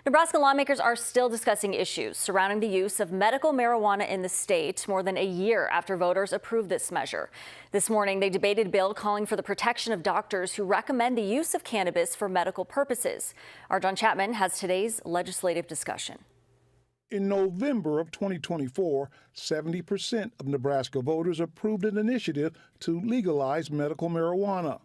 Nebraska lawmakers are still discussing issues surrounding the use of medical marijuana in the state more than a year after voters approved this measure. This morning, they debated a bill calling for the protection of doctors who recommend the use of cannabis for medical purposes. Our John Chapman has today's legislative discussion. In November of 2024, 70% of Nebraska voters approved an initiative to legalize medical marijuana.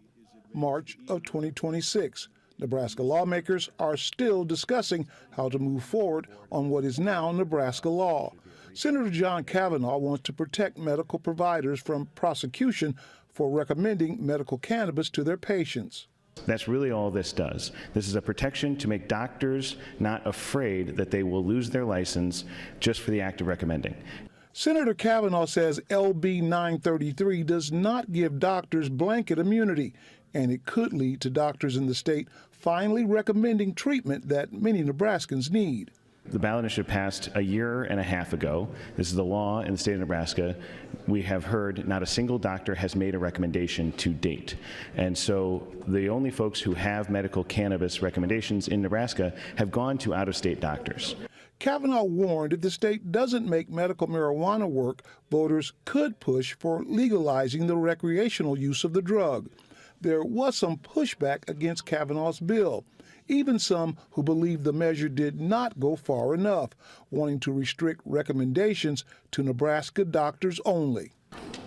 March of 2026. Nebraska lawmakers are still discussing how to move forward on what is now Nebraska law. Senator John Kavanaugh wants to protect medical providers from prosecution for recommending medical cannabis to their patients. That's really all this does. This is a protection to make doctors not afraid that they will lose their license just for the act of recommending. Senator Kavanaugh says LB 933 does not give doctors blanket immunity, and it could lead to doctors in the state finally recommending treatment that many Nebraskans need. The ballot initiative passed a year and a half ago. This is the law in the state of Nebraska. We have heard not a single doctor has made a recommendation to date. And so the only folks who have medical cannabis recommendations in Nebraska have gone to out-of-state doctors. Kavanaugh warned if the state doesn't make medical marijuana work, voters could push for legalizing the recreational use of the drug. There was some pushback against Kavanaugh's bill, even some who believe the measure did not go far enough, wanting to restrict recommendations to Nebraska doctors only.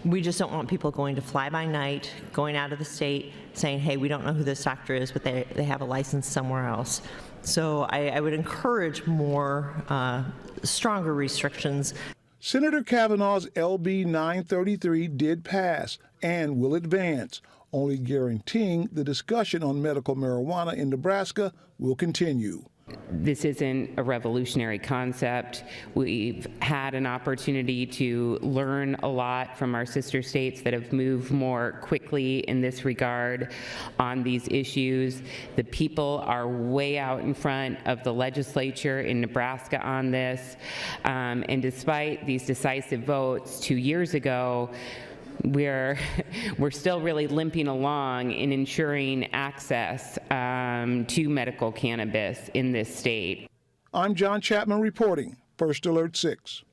We just don't want people going to fly by night, going out of the state, saying, hey, we don't know who this doctor is, but they have a license somewhere else. So I would encourage more stronger restrictions. Senator Kavanaugh's LB 933 did pass and will advance, only guaranteeing the discussion on medical marijuana in Nebraska will continue. This isn't a revolutionary concept. We've had an opportunity to learn a lot from our sister states that have moved more quickly in this regard on these issues. The people are way out in front of the legislature in Nebraska on this. And despite these decisive votes 2 years ago, we're still really limping along in ensuring access to medical cannabis in this state. I'm John Chapman reporting, First Alert 6.